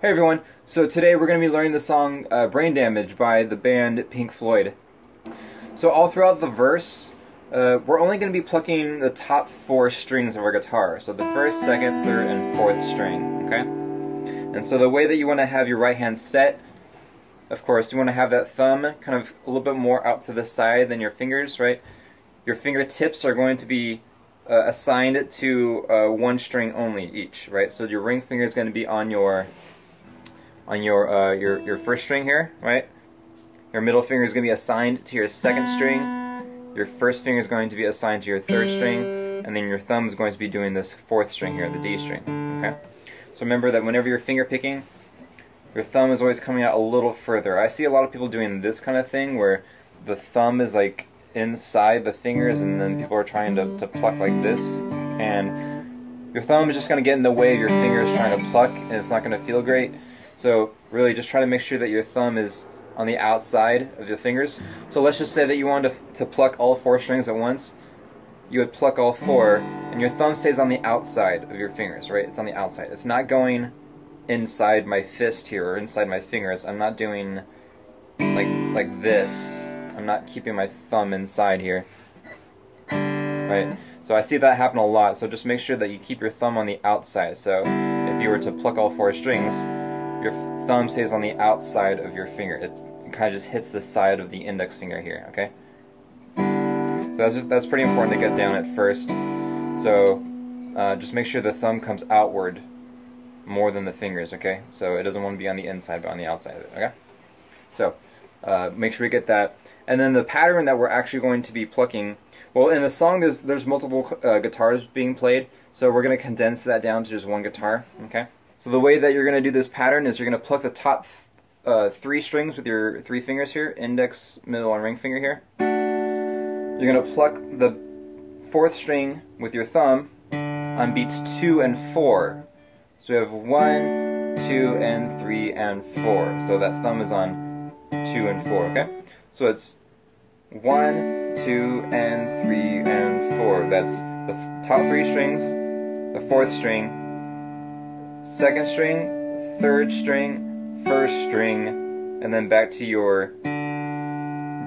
Hey everyone, so today we're going to be learning the song Brain Damage by the band Pink Floyd. So all throughout the verse, we're only going to be plucking the top 4 strings of our guitar. So the 1st, 2nd, 3rd, and 4th string, okay? And so the way that you want to have your right hand set, of course, you want to have that thumb kind of a little bit more out to the side than your fingers, right? Your fingertips are going to be assigned to 1 string only each, right? So your ring finger is going to be on your first string here, right? Your middle finger is going to be assigned to your 2nd string. Your first finger is going to be assigned to your 3rd string, and then your thumb is going to be doing this 4th string here, the D string. Okay. So remember that whenever you're finger picking, your thumb is always coming out a little further. I see a lot of people doing this kind of thing where the thumb is like inside the fingers, and then people are trying to pluck like this, and your thumb is just going to get in the way of your fingers trying to pluck, and it's not going to feel great. So really just try to make sure that your thumb is on the outside of your fingers. So let's just say that you wanted to pluck all 4 strings at once. You would pluck all 4, and your thumb stays on the outside of your fingers, right? It's on the outside. It's not going inside my fist here or inside my fingers. I'm not doing like this. I'm not keeping my thumb inside here, right? So I see that happen a lot, so just make sure that you keep your thumb on the outside. So if you were to pluck all 4 strings, your thumb stays on the outside of your finger. It kind of just hits the side of the index finger here, okay? So that's pretty important to get down at first. So just make sure the thumb comes outward more than the fingers, okay? So it doesn't want to be on the inside, but on the outside of it, okay? So make sure we get that. And then the pattern that we're actually going to be plucking, well, in the song there's multiple guitars being played, so we're going to condense that down to just 1 guitar, okay? So the way that you're going to do this pattern is you're going to pluck the top 3 strings with your 3 fingers here, index, middle, and ring finger here. You're going to pluck the 4th string with your thumb on beats 2 and 4. So we have 1, 2, and 3, and 4. So that thumb is on 2 and 4, okay? So it's 1, 2, and 3, and 4. That's the top 3 strings, the 4th string, 2nd string, 3rd string, 1st string, and then back to your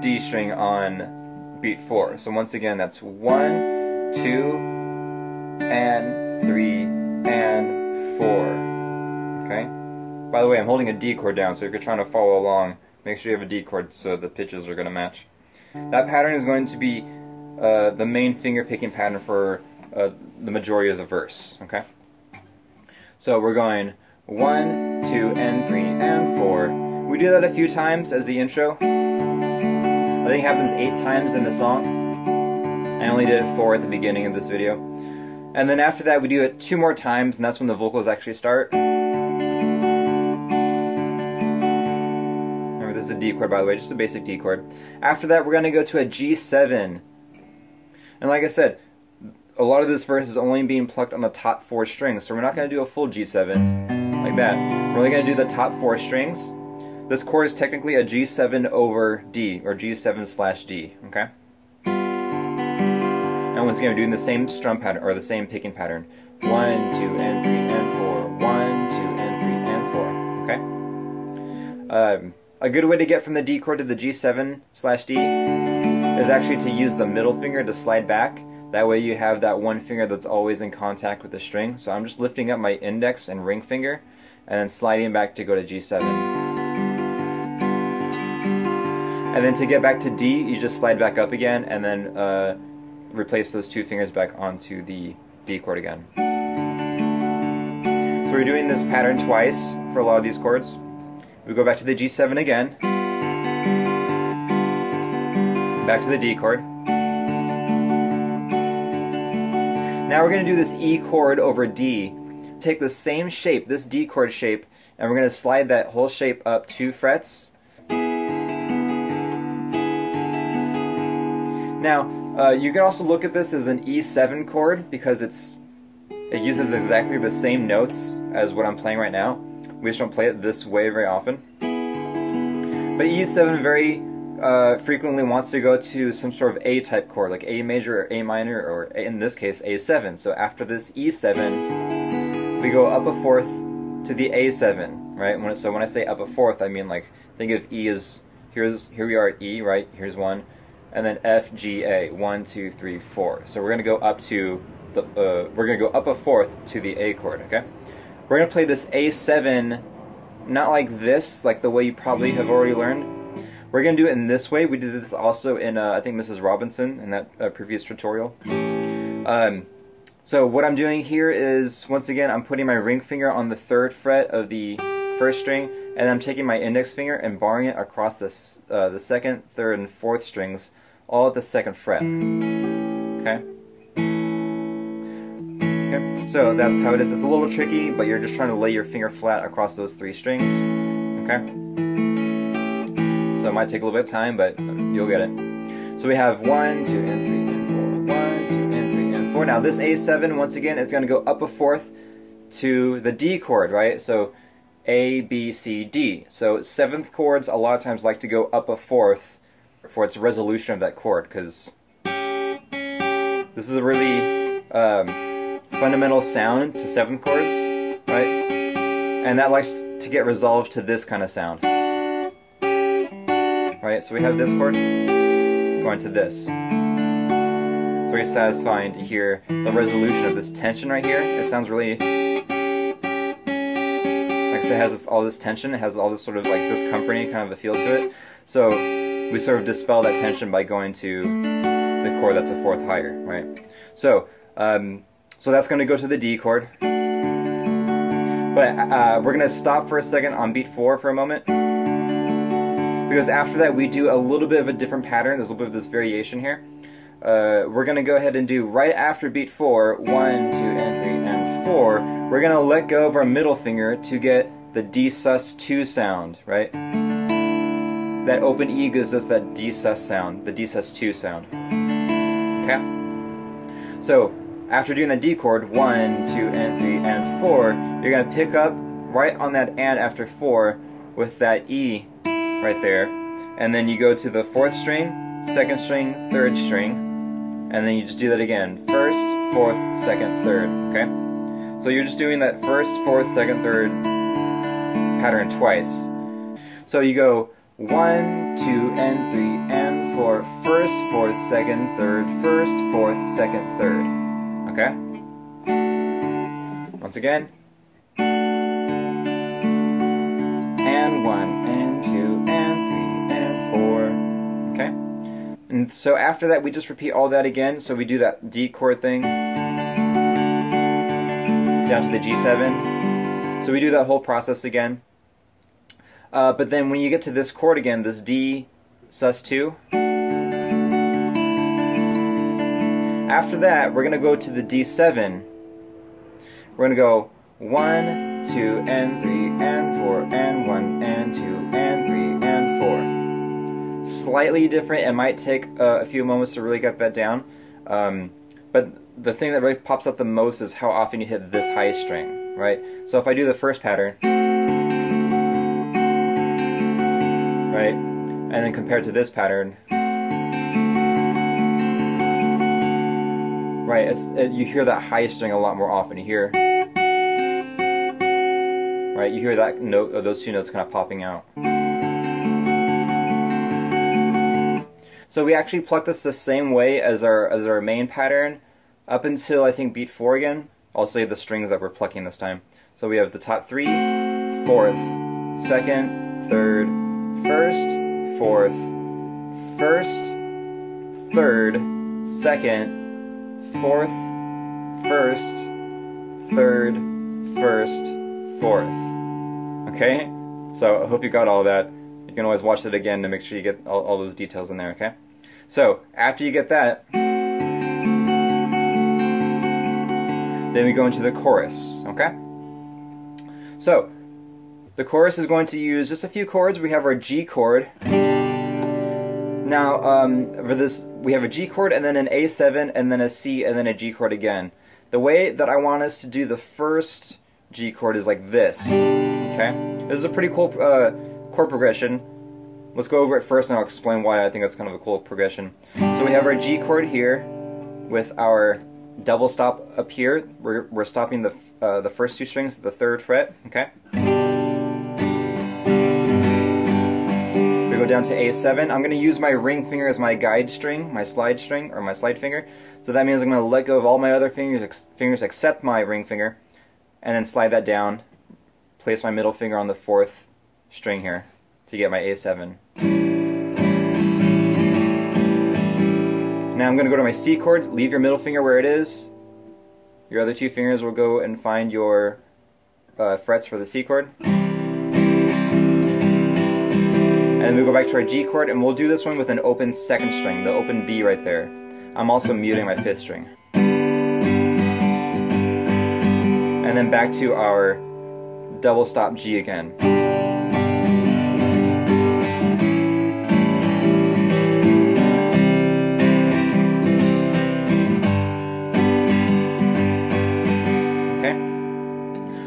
D string on beat 4. So once again, that's 1, 2, and 3, and 4. Okay? By the way, I'm holding a D chord down, so if you're trying to follow along, make sure you have a D chord so the pitches are going to match. That pattern is going to be the main finger picking pattern for the majority of the verse. Okay? So we're going 1, 2, and 3, and 4. We do that a few times as the intro. I think it happens 8 times in the song. I only did it 4 at the beginning of this video. And then after that we do it 2 more times, and that's when the vocals actually start. Remember, this is a D chord, by the way, just a basic D chord. After that we're going to go to a G7. And like I said, a lot of this verse is only being plucked on the top 4 strings, so we're not going to do a full G7 like that. We're only going to do the top 4 strings. This chord is technically a G7 over D, or G7/D, okay? And once again, we're doing the same strum pattern, or the same picking pattern. 1, 2, and 3, and 4. 1, 2, and 3, and 4, okay? A good way to get from the D chord to the G7/D is actually to use the middle finger to slide back. That way you have that one finger that's always in contact with the string. So I'm just lifting up my index and ring finger and then sliding back to go to G7. And then to get back to D, you just slide back up again and then replace those 2 fingers back onto the D chord again. So we're doing this pattern twice for a lot of these chords. We go back to the G7 again, back to the D chord. Now we're going to do this E chord over D. Take the same shape, this D chord shape, and we're going to slide that whole shape up 2 frets. Now, you can also look at this as an E7 chord because it uses exactly the same notes as what I'm playing right now. We just don't play it this way very often. But E7 very frequently wants to go to some sort of A-type chord, like A major or A minor, or in this case A7. So after this E7, we go up a fourth to the A7. right? So when I say up a fourth, I mean like think of E as here we are at E, right? Here's 1, and then F, G, A, 1, 2, 3, 4. So we're gonna go up to the we're gonna go up a fourth to the A chord. Okay, we're gonna play this A7, not like this, like the way you probably have already learned. We're gonna do it in this way. We did this also in I think Mrs. Robinson in that previous tutorial. So what I'm doing here is, once again, I'm putting my ring finger on the 3rd fret of the 1st string, and I'm taking my index finger and barring it across this, the 2nd, 3rd, and 4th strings, all at the 2nd fret. Okay? Okay, so that's how it is. It's a little tricky, but you're just trying to lay your finger flat across those 3 strings. Okay? So it might take a little bit of time, but you'll get it. So we have 1, 2, and 3, and 4. 1, 2, and 3, and 4. Now this A7, once again, is going to go up a fourth to the D chord, right? So A, B, C, D. So 7th chords a lot of times like to go up a fourth for its resolution of that chord, because this is a really fundamental sound to 7th chords, right? And that likes to get resolved to this kind of sound. Right, so we have this chord going to this. It's very satisfying to hear the resolution of this tension right here. It sounds really, like I said, it has all this tension. It has all this sort of like discomforting kind of a feel to it. So we sort of dispel that tension by going to the chord that's a fourth higher, right? So so that's going to go to the D chord. But we're going to stop for a second on beat 4 for a moment, because after that we do a little bit of a different pattern. There's a little bit of this variation here. We're going to go ahead and do, right after beat 4, 1, 2, and 3, and 4, we're going to let go of our middle finger to get the D sus2 sound, right? That open E gives us that D sus sound, the D sus2 sound. Okay? So, after doing the D chord, 1, 2, and 3, and 4, you're going to pick up right on that and after 4 with that E right there, and then you go to the 4th string, 2nd string, 3rd string, and then you just do that again. 1st, 4th, 2nd, 3rd. Okay? So you're just doing that 1st, 4th, 2nd, 3rd pattern twice. So you go 1, 2, and 3, and 4, 1st, 4th, 2nd, 3rd, 1st, 4th, 2nd, 3rd. Okay? Once again. And 1, and 2, and 3, and 4. Okay? And so after that, we just repeat all that again. So we do that D chord thing down to the G7. So we do that whole process again. But then when you get to this chord again, this D sus2, after that, we're going to go to the D7. We're going to go 1, 2, and 3, and 4, and 1, and 2, and 3, and 4. Slightly different. It might take a few moments to really get that down. But the thing that really pops up the most is how often you hit this high string, right? So if I do the first pattern, right, and then compared to this pattern, right, you hear that high string a lot more often. You hear, right, you hear that note, or those two notes kind of popping out. So we actually pluck this the same way as our main pattern up until I think beat 4 again. I'll say the strings that we're plucking this time. So we have the top 3, 4th, 2nd, 3rd, 1st, 4th, 1st, 3rd, 2nd, 4th, 1st, 3rd, 1st, 4th. Okay? So I hope you got all that. You can always watch it again to make sure you get all those details in there, okay? So, after you get that, then we go into the chorus, okay? So, the chorus is going to use just a few chords. We have our G chord. Now, for this, we have a G chord, and then an A7, and then a C, and then a G chord again. The way that I want us to do the first G chord is like this, okay? This is a pretty cool chord progression. Let's go over it first, and I'll explain why I think it's kind of a cool progression. So we have our G chord here, with our double stop up here. We're stopping the first 2 strings at the 3rd fret, okay? go down to A7. I'm going to use my ring finger as my guide string, my slide string, or my slide finger. So that means I'm going to let go of all my other fingers except my ring finger, and then slide that down, place my middle finger on the 4th string here to get my A7. Now I'm going to go to my C chord, leave your middle finger where it is. Your other 2 fingers will go and find your frets for the C chord. And then we go back to our G chord, and we'll do this one with an open 2nd string, the open B right there. I'm also muting my 5th string. And then back to our double stop G again.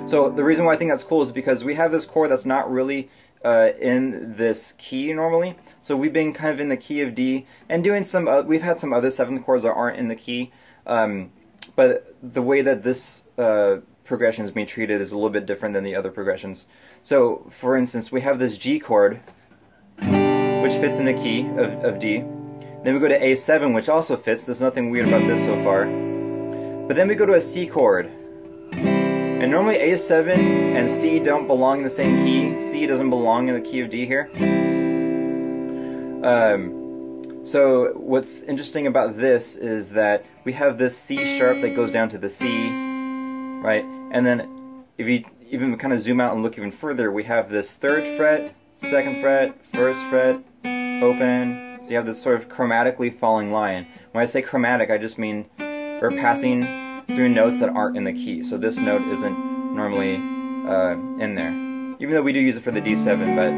So the reason why I think that's cool is because we have this chord that's not really in this key normally. So we've been kind of in the key of D and doing some, we've had some other 7th chords that aren't in the key. But the way that this progression is being treated is a little bit different than the other progressions. So for instance, we have this G chord, which fits in the key of D. Then we go to A7, which also fits. There's nothing weird about this so far. But then we go to a C chord. And normally A7 and C don't belong in the same key. C doesn't belong in the key of D here. So what's interesting about this is that we have this C sharp that goes down to the C, right? And then if you even kind of zoom out and look even further, we have this 3rd fret, 2nd fret, 1st fret, open. So you have this sort of chromatically falling line. When I say chromatic, I just mean we're passing through notes that aren't in the key. So this note isn't normally in there. Even though we do use it for the D7, but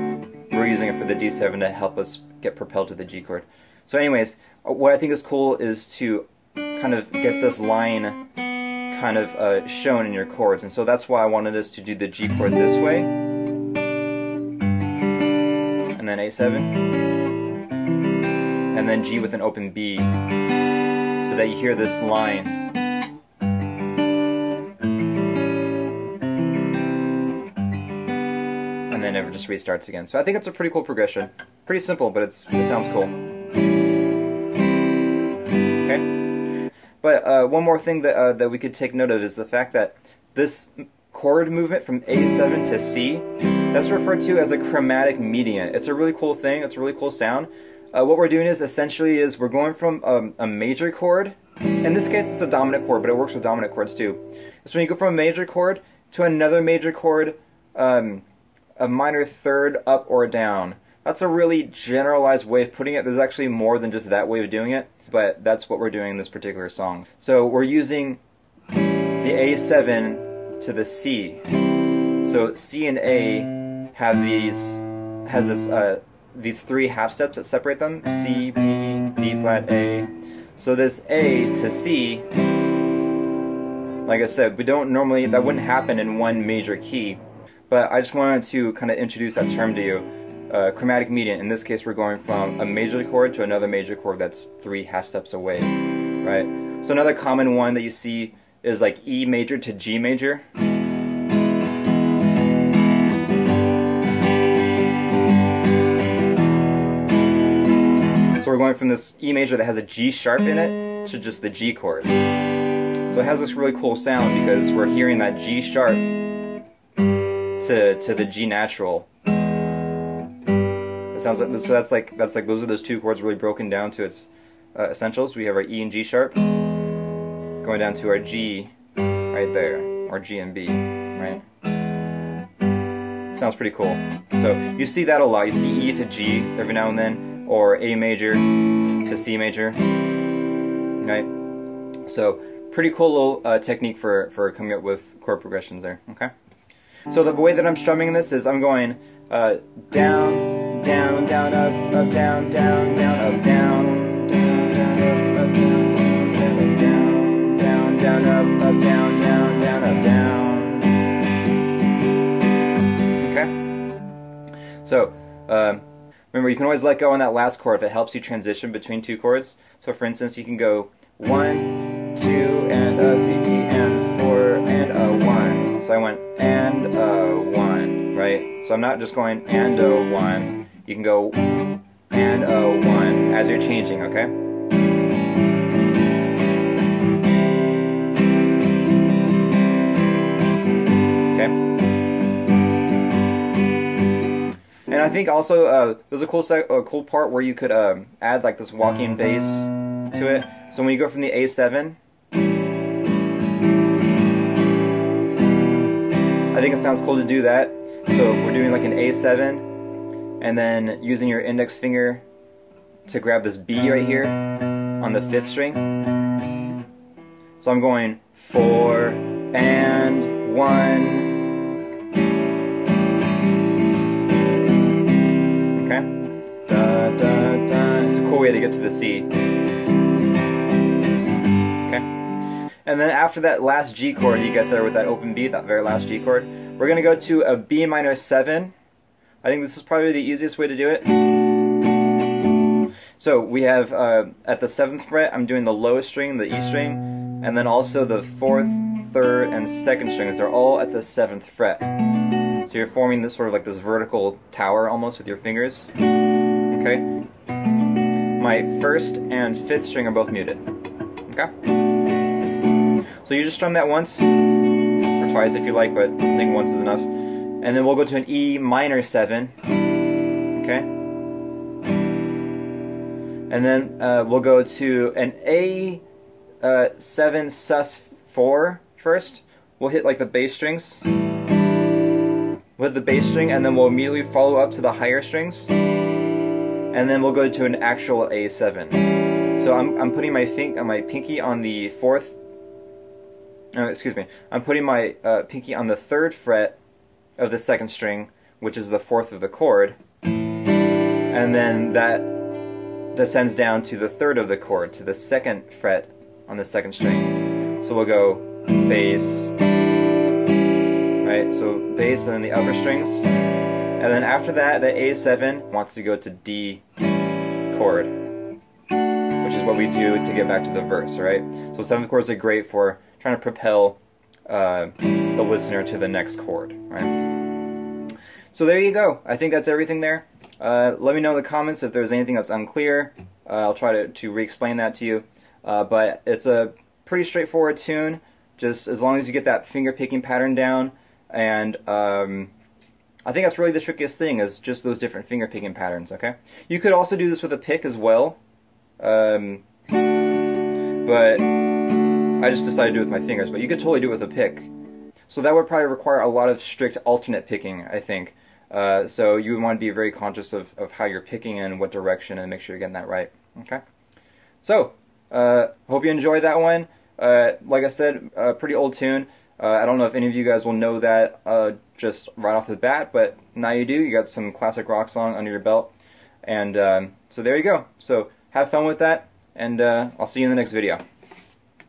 we're using it for the D7 to help us get propelled to the G chord. So anyways, what I think is cool is to kind of get this line kind of shown in your chords. And so that's why I wanted us to do the G chord this way. And then A7. And then G with an open B. So that you hear this line. And then it just restarts again. So I think it's a pretty cool progression. Pretty simple, but it sounds cool. Okay. But one more thing that we could take note of is the fact that this chord movement from A7 to C, that's referred to as a chromatic median. It's a really cool thing. It's a really cool sound. What we're doing is essentially we're going from a major chord. In this case, it's a dominant chord, but it works with dominant chords too. So when you go from a major chord to another major chord, a minor 3rd up or down. That's a really generalized way of putting it. There's actually more than just that way of doing it, but that's what we're doing in this particular song. So we're using the A7 to the C. So C and A have these 3 half steps that separate them. C, B, B flat, A. So this A to C, like I said, that wouldn't happen in one major key. But I just wanted to kind of introduce that term to you. Chromatic median. In this case, we're going from a major chord to another major chord that's 3 half steps away, right? So another common one that you see is like E major to G major. So we're going from this E major that has a G sharp in it to just the G chord. So it has this really cool sound because we're hearing that G sharp to the G natural. It sounds like so that's like those are those 2 chords really broken down to its essentials. We have our E and G sharp going down to our G right there, or G and B, right? Sounds pretty cool. So you see that a lot. You see E to G every now and then, or A major to C major, right? So pretty cool little technique for coming up with chord progressions there. Okay. So the way that I'm strumming this is I'm going down, down, down, up, down, down, down, up, down, down, down, up, down, down, up, down, down, down, up, down. Okay. So remember, you can always let go on that last chord if it helps you transition between 2 chords. So for instance, you can go 1, 2, and a 3, and 4, and a 1. So I went and a 1, right? So I'm not just going and a 1. You can go and a 1 as you're changing, okay? Okay. And I think also there's a cool part where you could add like this walking bass to it. So when you go from the A7, I think it sounds cool to do that. So we're doing like an A7, and then using your index finger to grab this B right here on the 5th string. So I'm going 4 and 1. Okay. Da, da, da. It's a cool way to get to the C. And then after that last G chord you get there with that open B, that very last G chord, we're going to go to a B minor 7. I think this is probably the easiest way to do it. So we have at the 7th fret, I'm doing the lowest string, the E string, and then also the 4th, 3rd, and 2nd strings. They're all at the 7th fret. So you're forming this sort of like this vertical tower almost with your fingers. Okay. My 1st and 5th string are both muted. Okay. So you just strum that once, or twice if you like, but I think once is enough. And then we'll go to an E minor 7, okay? And then we'll go to an A7 sus 4 first. We'll hit like the bass strings. We'll hit the bass string, and then we'll immediately follow up to the higher strings. And then we'll go to an actual A7. So I'm putting my pinky on the 4th. Excuse me. I'm putting my pinky on the 3rd fret of the 2nd string, which is the 4th of the chord, and then that descends down to the 3rd of the chord, to the 2nd fret on the 2nd string. So we'll go bass, right? So bass and then the upper strings, and then after that, the A7 wants to go to D chord, which is what we do to get back to the verse, right? So 7th chords are great for trying to propel the listener to the next chord, right? So there you go. I think that's everything there. Let me know in the comments if there's anything that's unclear. I'll try to re-explain that to you. But it's a pretty straightforward tune, just as long as you get that finger picking pattern down. And I think that's really the trickiest thing, is just those different finger picking patterns, okay? You could also do this with a pick as well. But I just decided to do it with my fingers, but you could totally do it with a pick. So that would probably require a lot of strict alternate picking, I think. So you would want to be very conscious of how you're picking and what direction, and make sure you're getting that right. Okay? So, hope you enjoyed that one. Like I said, pretty old tune. I don't know if any of you guys will know that just right off the bat, but now you do. You got some classic rock song under your belt. And so there you go. So have fun with that, and I'll see you in the next video.